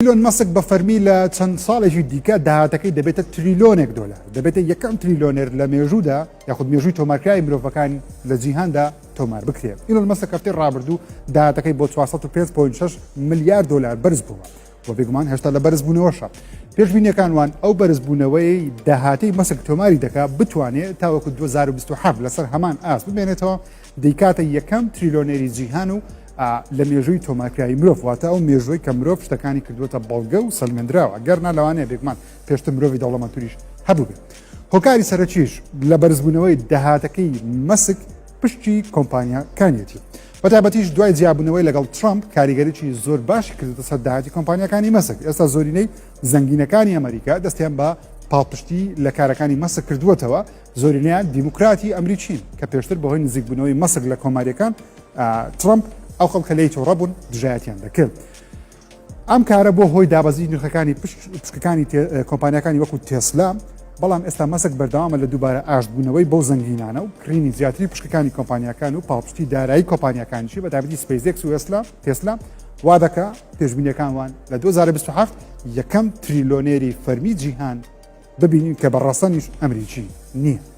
ایلۆن مەسک بە فەرمی لە چەند ساڵێکی دیکە داهاتەکەی دەبێتە تریلۆنێک دۆلار، دەبێتە یەکەم تریلۆنێر لە مێژوودا یاخود مێژووی تۆمارکراوی مرۆڤەکان لە جیهاندا تۆمار بکرێت. ایلۆن مەسک هەفتەی ڕابردوو داهاتەکەی بۆ 405.6 ملیار دۆلار بەرز بووە و بێگومان هێشتا لە بەرزبوونەوەشە. پێشبینیەکان وان ئەو بەرزبوونەوەی داهاتەی مەسک تۆماری دەکات بتوانێت تاوەکو 2027 لەسەر هەمان ئاست بمێنێتەوە دەیکاتە یەکەم تریلۆنێری جیهان و لە مێژووی تۆمارکراوی مرۆڤ واتە ئەو مێژووی کە مرۆڤ شتەکانی کردووەتە بەڵگە و سەلمێنراوە گەرنا لەوانەیە بێگومان پێشتر مرۆڤی دەوڵەمەندتریش هەبوو بێت. هۆکاری سەرەکیش لە بەرزبوونەوەی داهاتەکەی مەسک پشتی کۆمپانیاکانیەتی. بەتایبەتیش دوای جیابوونەوەی لەگەڵ ترامپ کاریگەریی زۆر باشی کردێتە سەر داهاتی کۆمپانیاکانی مەسک. ئێستا زۆرینەی زەنگینەکانی ئەمریکا دەستیان بە پاڵپشتی لە کارەکانی مەسک کردووەتەوە، زۆرینەیان دیموکراتی ئەمریکین کە پێشتر بەهۆی نزیکبوونەوەی مەسک لە کۆماریەکان ترامپ ئەو خەڵکە لەی تۆڕە بوون دژایەتیان دەکرد. ئەم کارە بۆ هۆی دابەزی نرخەکانی پشکەکانی کۆمپانیەکانی وەکو تێسلا، بەڵام ئێستا مەسک بەردەوامە لە دووبارە ئاشتبوونەوەی بەو زەنگینانە و کڕینی زیاتری پشکەکانی کۆمپانیەکان و پاڵپشتی دارایی کۆمپانیەکانیشی بەتابەتی سپەیسێکس و تێسلا وا دەکا پێشبینیەکان وان لە 2027 یەکەم تریلۆنێری فەرمی جیهان ببینین کە بەڕاستەنیش ئەمریکی نییە.